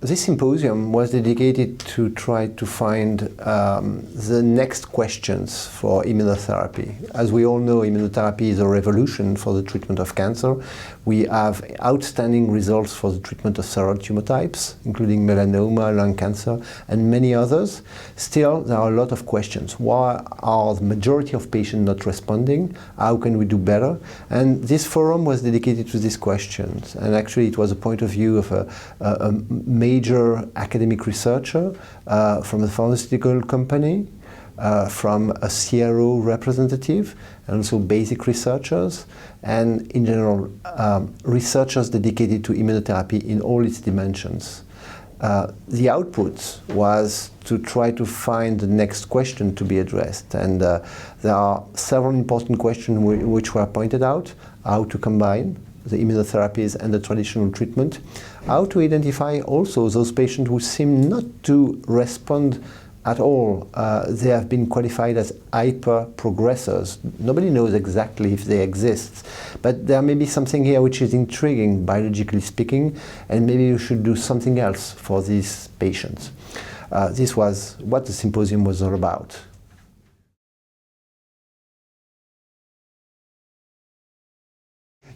this symposium was dedicated to try to find the next questions for immunotherapy. As we all know, immunotherapy is a revolution for the treatment of cancer. We have outstanding results for the treatment of several tumor types, including melanoma, lung cancer, and many others. Still, there are a lot of questions. Why are the majority of patients not responding? How can we do better? And this forum was dedicated to these questions. And actually, it was a point of view of a major academic researcher from a pharmaceutical company, from a CRO representative, and also basic researchers, and in general, researchers dedicated to immunotherapy in all its dimensions. The output was to try to find the next question to be addressed, and there are several important questions which were pointed out: how to combine the immunotherapies and the traditional treatment, how to identify also those patients who seem not to respond at all. They have been qualified as hyper-progressors. Nobody knows exactly if they exist, but there may be something here which is intriguing, biologically speaking, and maybe you should do something else for these patients. This was what the symposium was all about.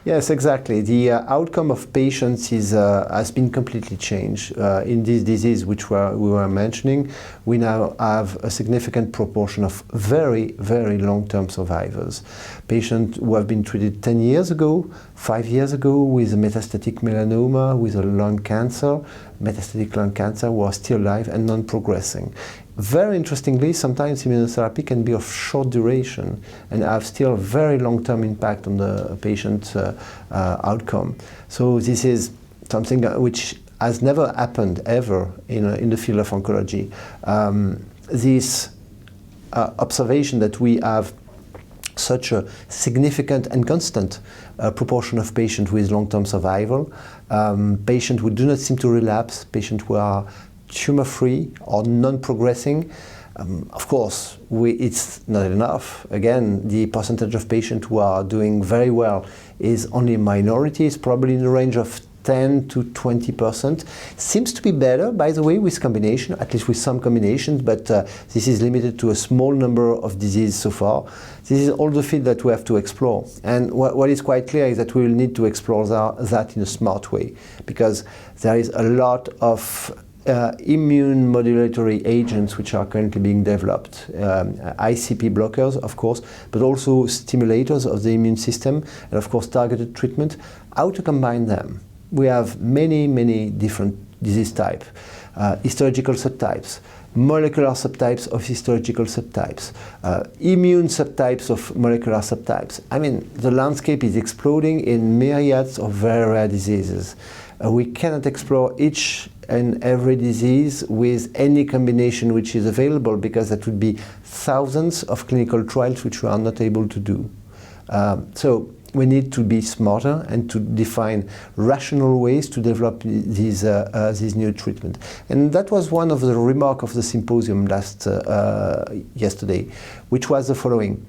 Yes, exactly. The outcome of patients has been completely changed. In this disease which we were mentioning, we now have a significant proportion of very, very long-term survivors. Patients who have been treated 10 years ago, 5 years ago with metastatic melanoma, with a lung cancer, metastatic lung cancer, who are still alive and non-progressing. Very interestingly, sometimes immunotherapy can be of short duration and have still very long-term impact on the patient's outcome. So this is something which has never happened ever in the field of oncology. This observation that we have such a significant and constant proportion of patients with long-term survival, patients who do not seem to relapse, patients who are tumor-free or non-progressing. Of course, it's not enough. Again, the percentage of patients who are doing very well is only a minority. It's probably in the range of 10 to 20%. Seems to be better, by the way, with combination, at least with some combinations, but this is limited to a small number of diseases so far. This is all the field that we have to explore. And what is quite clear is that we will need to explore that in a smart way, because there is a lot of immune modulatory agents which are currently being developed. ICP blockers, of course, but also stimulators of the immune system, and of course targeted treatment. How to combine them? We have many, many different disease types, histological subtypes, molecular subtypes of histological subtypes, immune subtypes of molecular subtypes. I mean, the landscape is exploding in myriads of very rare diseases. We cannot explore each and every disease with any combination which is available, because that would be thousands of clinical trials which we are not able to do. So we need to be smarter and to define rational ways to develop these new treatment. And that was one of the remarks of the symposium yesterday, which was the following.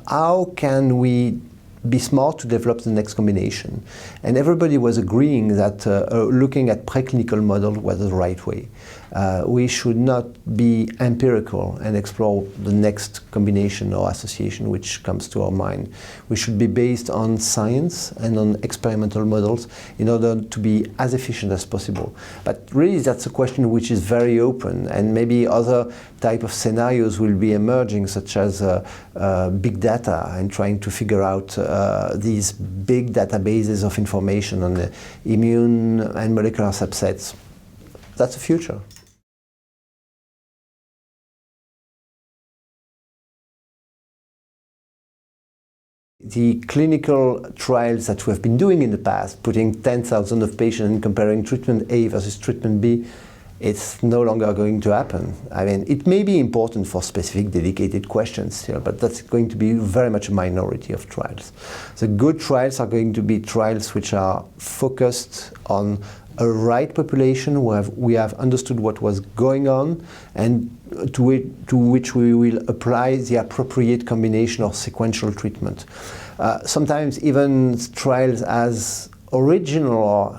How can we be smart to develop the next combination? And everybody was agreeing that looking at preclinical models was the right way. We should not be empirical and explore the next combination or association which comes to our mind. We should be based on science and on experimental models in order to be as efficient as possible. But really that's a question which is very open, and maybe other type of scenarios will be emerging, such as big data, and trying to figure out these big databases of information on the immune and molecular subsets. That's the future. The clinical trials that we have been doing in the past, putting 10,000 of patients and comparing treatment A versus treatment B, it's no longer going to happen. I mean, it may be important for specific dedicated questions still, but that's going to be very much a minority of trials. The good trials are going to be trials which are focused on a right population, where we have understood what was going on, and to which we will apply the appropriate combination or sequential treatment. Sometimes even trials as original or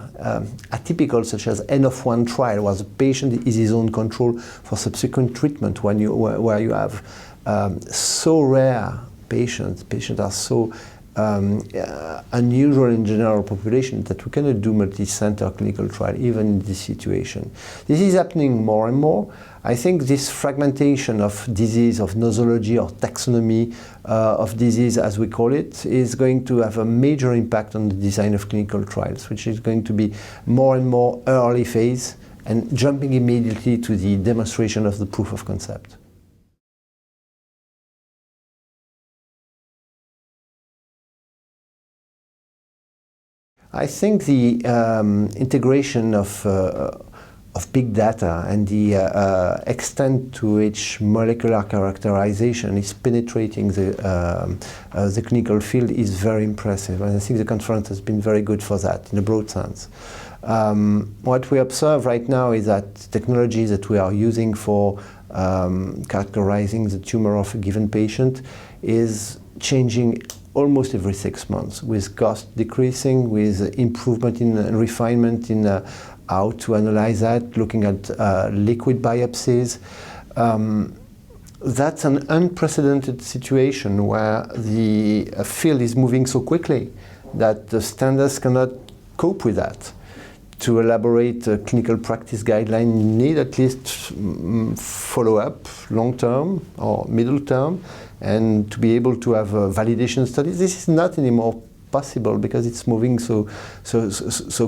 atypical, such as N of 1 trial, where the patient is his own control for subsequent treatment, where you have so rare patients are so unusual in general population that we cannot do multi-center clinical trial even in this situation. This is happening more and more. I think this fragmentation of disease, of nosology or taxonomy of disease, as we call it, is going to have a major impact on the design of clinical trials, which is going to be more and more early phase and jumping immediately to the demonstration of the proof of concept. I think the integration of big data and the extent to which molecular characterization is penetrating the clinical field is very impressive, and I think the conference has been very good for that in a broad sense. What we observe right now is that technologies that we are using for characterizing the tumor of a given patient is changing almost every 6 months, with cost decreasing, with improvement in refinement in how to analyze that, looking at liquid biopsies. That's an unprecedented situation where the field is moving so quickly that the standards cannot cope with that. To elaborate a clinical practice guideline, you need at least follow-up, long-term or middle-term, and to be able to have validation studies. This is not anymore possible because it's moving so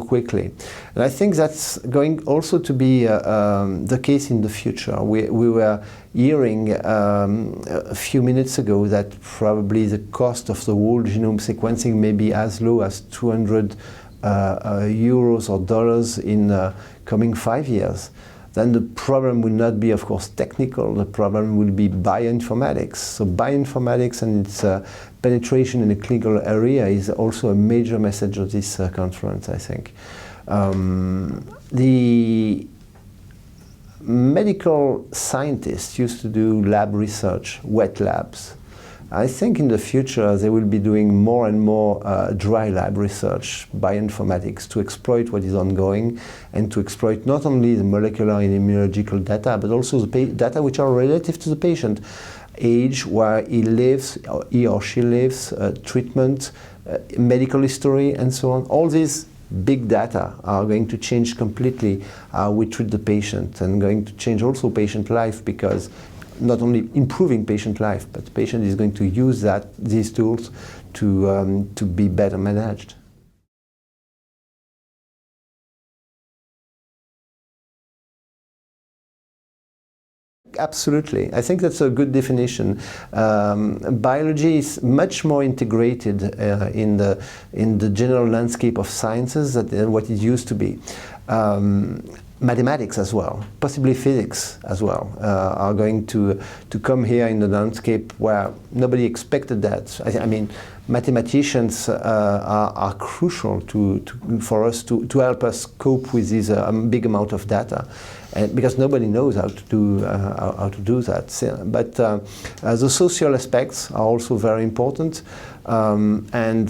quickly. And I think that's going also to be the case in the future. We were hearing a few minutes ago that probably the cost of the whole genome sequencing may be as low as 200 euros or dollars in coming 5 years. Then the problem will not be, of course, technical. The problem will be bioinformatics. So bioinformatics and its penetration in the clinical area is also a major message of this conference, I think. The medical scientists used to do lab research, wet labs. I think in the future they will be doing more and more dry lab research, bioinformatics, to exploit what is ongoing and to exploit not only the molecular and immunological data, but also the data which are relative to the patient. Age, where he lives, or he or she lives, treatment, medical history, and so on. All these big data are going to change completely how we treat the patient, and going to change also patient life, because not only improving patient life, but the patient is going to use these tools to be better managed. Absolutely. I think that's a good definition. Biology is much more integrated in the general landscape of sciences than what it used to be. Mathematics as well, possibly physics as well, are going to come here in the landscape where nobody expected that. I mean, mathematicians are crucial for us to help us cope with this big amount of data, because nobody knows how to do that. But the social aspects are also very important, and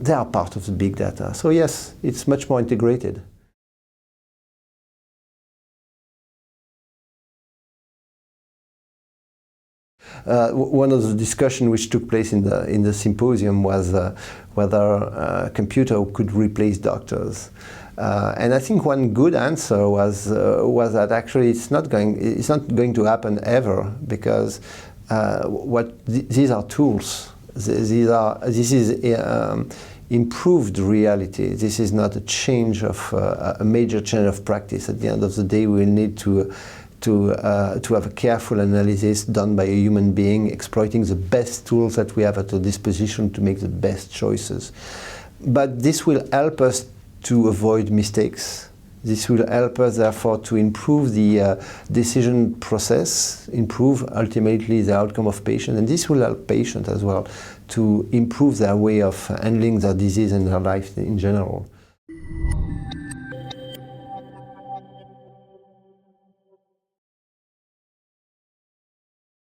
they are part of the big data. So yes, it's much more integrated. One of the discussions which took place in the symposium was whether a computer could replace doctors, and I think one good answer was that actually it's not going to happen ever, because these are tools. This is improved reality. This is not a change of a major change of practice. At the end of the day, we will need to have a careful analysis done by a human being, exploiting the best tools that we have at our disposition to make the best choices. But this will help us to avoid mistakes. This will help us, therefore, to improve the decision process, improve ultimately the outcome of patients, and this will help patients as well to improve their way of handling their disease and their life in general.